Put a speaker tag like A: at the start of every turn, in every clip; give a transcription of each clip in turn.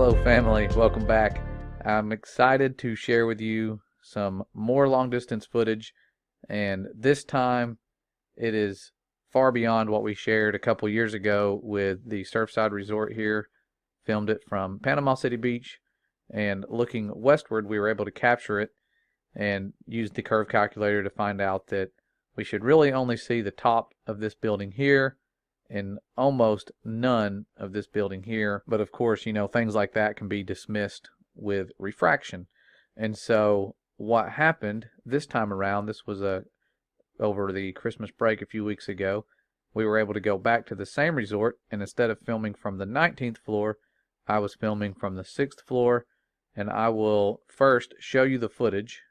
A: Hello family, welcome back. I'm excited to share with you some more long distance footage, and this time it is far beyond what we shared a couple years ago with the Surfside Resort here. Filmed it from Panama City Beach, and looking westward we were able to capture it and use the curve calculator to find out that we should really only see the top of this building here and almost none of this building here. But of course, you know, things like that can be dismissed with refraction. And so what happened this time around, this was over the Christmas break a few weeks ago, we were able to go back to the same resort, and instead of filming from the 19th floor, I was filming from the 6th floor. And I will first show you the footage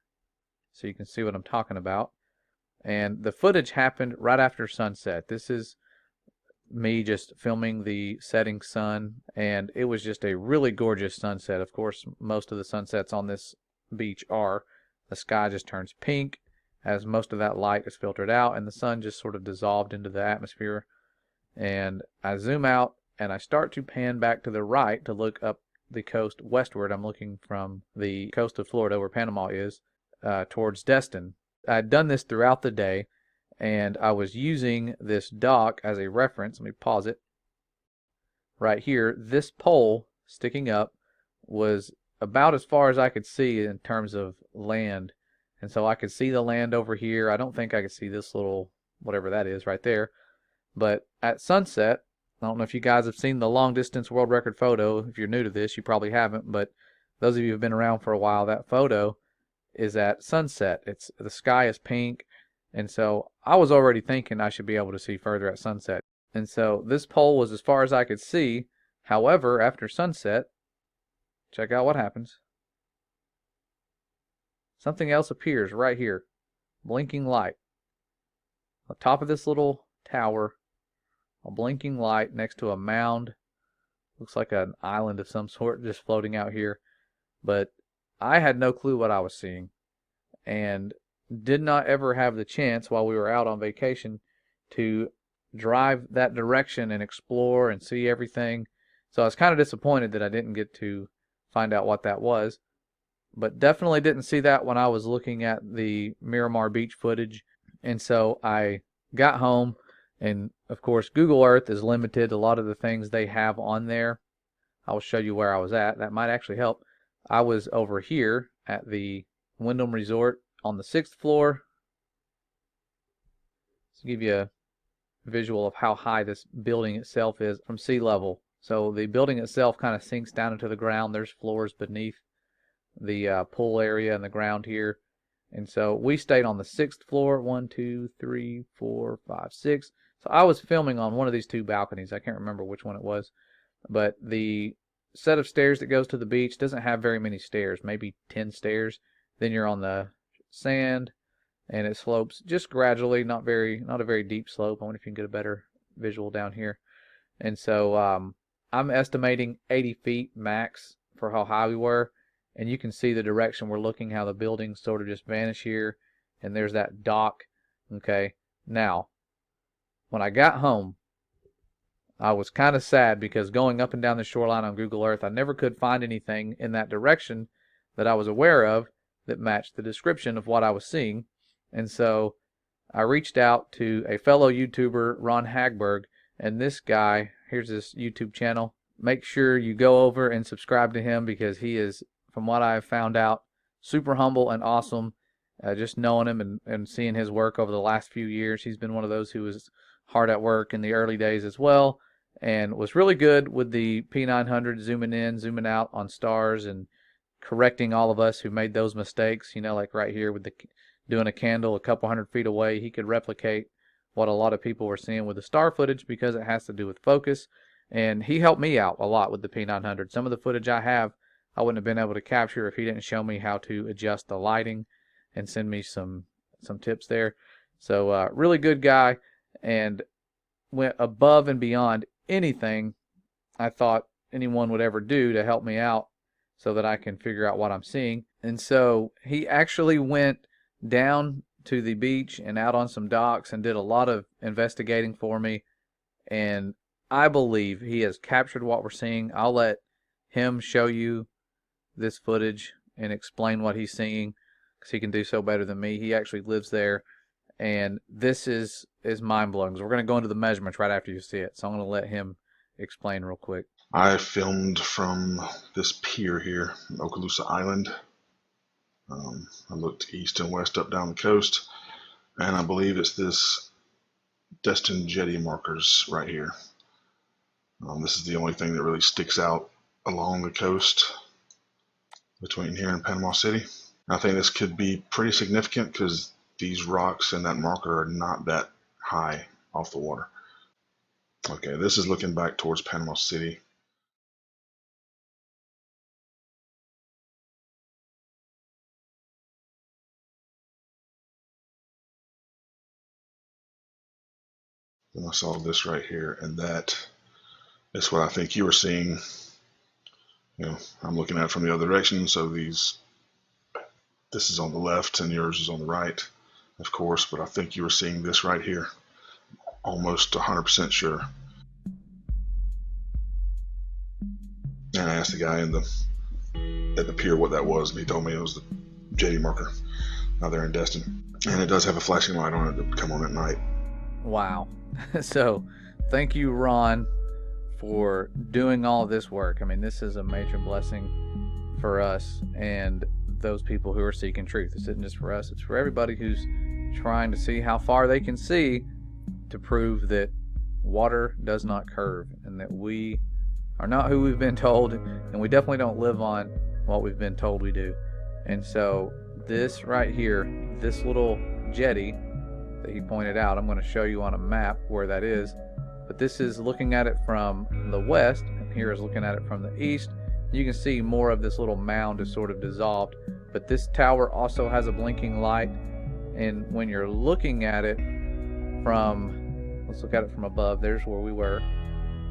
A: so you can see what I'm talking about. And the footage happened right after sunset. This is me just filming the setting sun, and it was just a really gorgeous sunset. Of course, most of the sunsets on this beach are. The sky just turns pink as most of that light is filtered out, and the sun just sort of dissolved into the atmosphere. And I zoom out and I start to pan back to the right to look up the coast westward. I'm looking from the coast of Florida, where Panama is, towards Destin. I'd done this throughout the day, and I was using this dock as a reference. Let me pause it. Right here, this pole sticking up was about as far as I could see in terms of land. And so I could see the land over here. I don't think I could see this little, whatever that is right there. But at sunset, I don't know if you guys have seen the long distance world record photo. If you're new to this, you probably haven't. But those of you who've been around for a while, that photo is at sunset. The sky is pink. And so I was already thinking I should be able to see further at sunset. And so this pole was as far as I could see. However, after sunset, check out what happens. Something else appears right here. Blinking light. On top of this little tower, a blinking light next to a mound. Looks like an island of some sort just floating out here. But I had no clue what I was seeing, and did not ever have the chance while we were out on vacation to drive that direction and explore and see everything. So I was kind of disappointed that I didn't get to find out what that was, but definitely didn't see that when I was looking at the Miramar Beach footage. And so I got home, and of course Google Earth is limited. A lot of the things they have on there, I will show you where I was at. That might actually help. I was over here at the Wyndham Resort on the 6th floor. To give you a visual of how high this building itself is from sea level. So the building itself kind of sinks down into the ground. There's floors beneath the pool area and the ground here. And so we stayed on the 6th floor. 1, 2, 3, 4, 5, 6. So I was filming on one of these two balconies. I can't remember which one it was. But the set of stairs that goes to the beach doesn't have very many stairs, maybe 10 stairs. Then you're on the sand, and it slopes just gradually, not a very deep slope. I wonder if you can get a better visual down here. And so I'm estimating 80 feet max for how high we were, and you can see the direction we're looking, how the buildings sort of just vanish here, and there's that dock. Okay, now when I got home, I was kind of sad because going up and down the shoreline on Google Earth, I never could find anything in that direction that I was aware of that matched the description of what I was seeing. And so I reached out to a fellow YouTuber, Ron Hagberg, and this guy, here's his YouTube channel. Make sure you go over and subscribe to him, because he is, from what I've found out, super humble and awesome. Just knowing him and seeing his work over the last few years, he's been one of those who was hard at work in the early days as well, and was really good with the P900, zooming in, zooming out on stars, and correcting all of us who made those mistakes. You know, like right here with doing a candle a couple 100 feet away, he could replicate what a lot of people were seeing with the star footage because it has to do with focus. And he helped me out a lot with the P900. Some of the footage I have, I wouldn't have been able to capture if he didn't show me how to adjust the lighting and send me some tips there. So really good guy, and went above and beyond anything I thought anyone would ever do to help me out so that I can figure out what I'm seeing. And so he actually went down to the beach and out on some docks and did a lot of investigating for me, and I believe he has captured what we're seeing. I'll let him show you this footage and explain what he's seeing, because he can do so better than me. He actually lives there, and this is mind-blowing. So we're going to go into the measurements right after you see it. So I'm going to let him explain real quick.
B: I filmed from this pier here, Okaloosa Island. I looked east and west up down the coast, and I believe it's this Destin Jetty Markers right here. This is the only thing that really sticks out along the coast between here and Panama City. I think this could be pretty significant because these rocks and that marker are not that high off the water. Okay, this is looking back towards Panama City. Then I saw this right here, and that is what I think you were seeing. You know, I'm looking at it from the other direction, so this is on the left and yours is on the right, of course, but I think you were seeing this right here. Almost 100% sure. And I asked the guy at the pier what that was, and he told me it was the Jetty Marker out there in Destin. And it does have a flashing light on it that would come on at night.
A: Wow. So thank you, Ron, for doing all of this work. I mean, this is a major blessing for us and those people who are seeking truth. This isn't just for us, it's for everybody who's trying to see how far they can see to prove that water does not curve, and that we are not who we've been told, and we definitely don't live on what we've been told we do. And so this right here, this little jetty that he pointed out, I'm going to show you on a map where that is, but this is looking at it from the west, and here is looking at it from the east. You can see more of this little mound is sort of dissolved, but this tower also has a blinking light, and when you're looking at it from, let's look at it from above, there's where we were.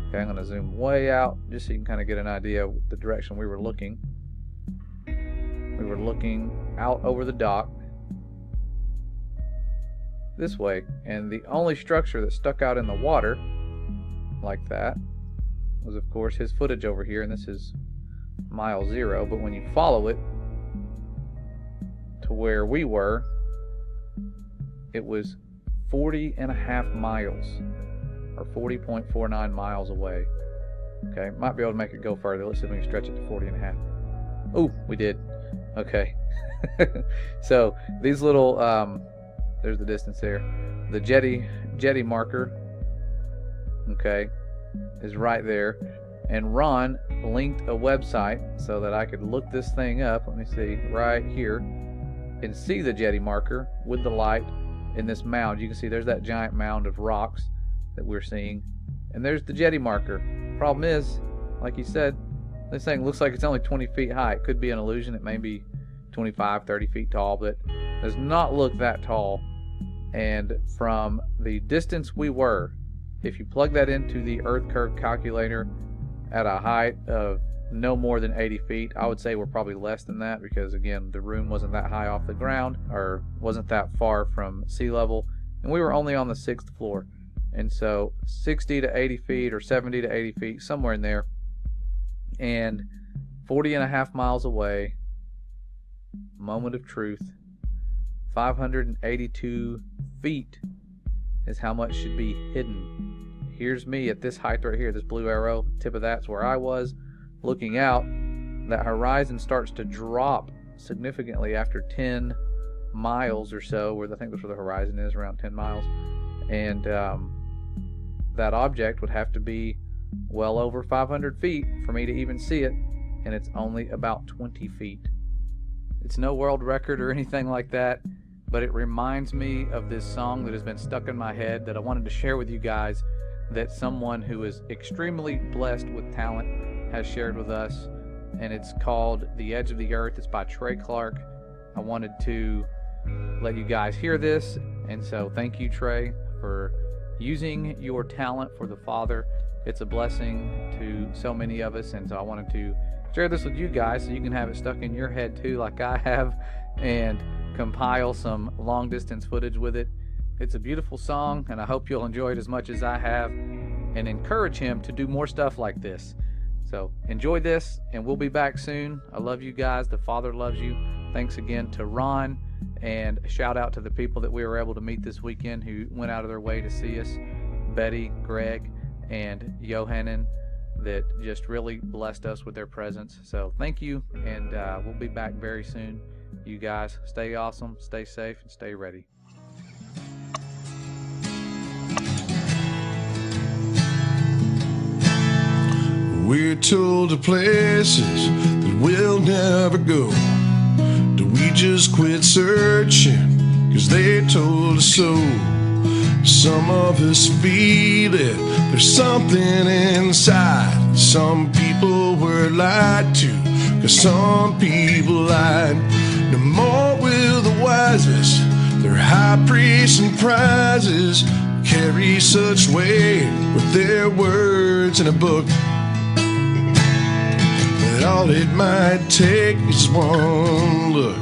A: Okay, I'm going to zoom way out just so you can kind of get an idea of the direction we were looking. We were looking out over the dock this way, and the only structure that stuck out in the water like that was, of course, his footage over here, and this is mile 0, but when you follow it to where we were, it was 40.5 miles, or 40.49 miles away. Okay, might be able to make it go further. Let's see if we can stretch it to 40.5. Oh, we did. Okay. So these little there's the distance there. The jetty marker, okay, is right there. And Ron linked a website so that I could look this thing up. Let me see, right here, and see the jetty marker with the light in this mound. You can see there's that giant mound of rocks that we're seeing, and there's the jetty marker. Problem is, like he said, this thing looks like it's only 20 feet high. It could be an illusion. It may be 25, 30 feet tall, but does not look that tall. And from the distance we were, if you plug that into the earth curve calculator at a height of no more than 80 feet, I would say we're probably less than that, because again, the room wasn't that high off the ground, or wasn't that far from sea level, and we were only on the 6th floor. And so 60 to 80 feet or 70 to 80 feet, somewhere in there, and 40.5 miles away, moment of truth, 582 feet is how much should be hidden. Here's me at this height right here, this blue arrow, tip of that's where I was looking out. That horizon starts to drop significantly after 10 miles or so, where I think that's where the horizon is, around 10 miles. And that object would have to be well over 500 feet for me to even see it, and it's only about 20 feet. It's no world record or anything like that, but it reminds me of this song that has been stuck in my head that I wanted to share with you guys, that someone who is extremely blessed with talent has shared with us, and it's called The Edge of the Earth. It's by Trey. I wanted to let you guys hear this, and so thank you, Trey, for using your talent for the Father. It's a blessing to so many of us, and so I wanted to share this with you guys so you can have it stuck in your head too, like I have, and compile some long distance footage with it. It's a beautiful song, and I hope you'll enjoy it as much as I have, and encourage him to do more stuff like this. So enjoy this, and we'll be back soon. I love you guys. The Father loves you. Thanks again to Ron, and a shout out to the people that we were able to meet this weekend who went out of their way to see us. Betty, Greg, and Johanan, that just really blessed us with their presence. So thank you, and we'll be back very soon. You guys stay awesome, stay safe, and stay ready.
C: We're told to places that we'll never go. Do we just quit searching 'cause they told us so? Some of us feel it, there's something inside. Some people were lied to 'cause some people lied. No more will the wisest, their high priests and prizes, carry such weight with their words in a book. But all it might take is one look.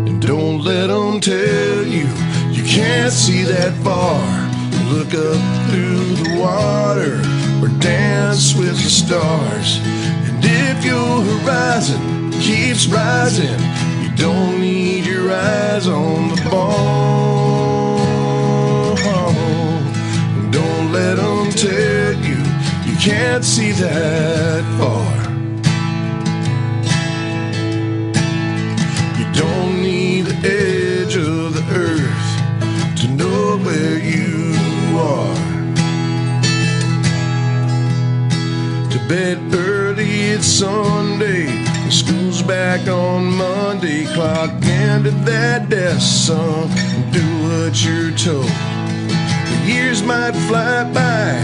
C: And don't let them tell you you can't see that far. Look up through the water or dance with the stars. And if your horizon keeps rising, you don't need your eyes on the ball. Don't let them tell you you can't see that far. You don't need the edge of the earth to know where you are. To bed early, it's Sunday, and school's back on Monday. Clock into that desk, son, and do what you're told. The years might fly by,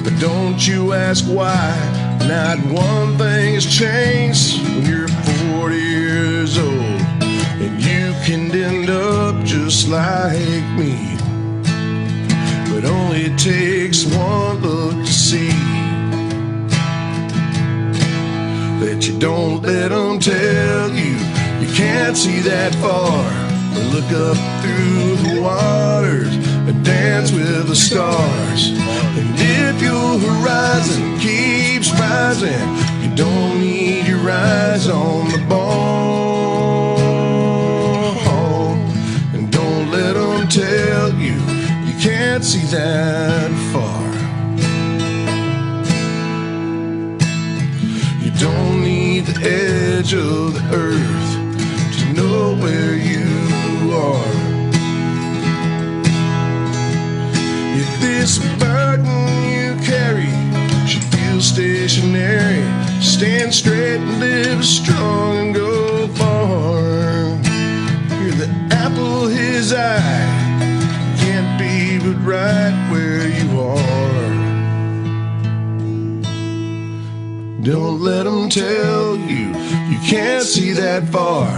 C: but don't you ask why. Not one thing has changed when you're 40 years old, and you can end up just like me. But only it takes one look to see that you don't let them tell you you can't see that far. Or look up through the waters and dance with the stars. And if your horizon keeps rising, you don't need your eyes on the ball. And don't let them tell you you can't see that far. You don't need the edge of the earth to know where you are. If this burden you carry should feel stationary, stand straight and live strong and go far. You're the apple his eye, can't be but right where you are. Don't let them tell you you can't see that far.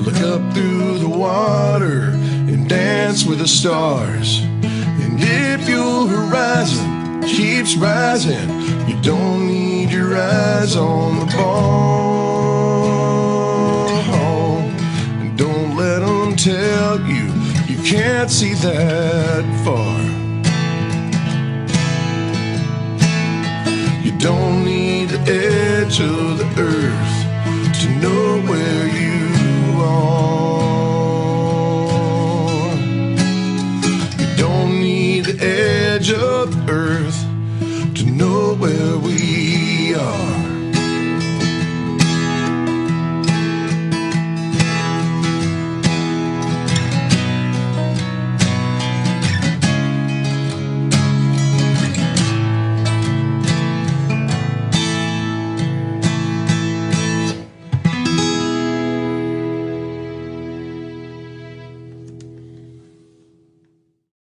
C: Look up through the water and dance with the stars. And if your horizon keeps rising, you don't need your eyes on the ball. And don't let them tell you you can't see that far. You don't need the edge of the earth to know where you are.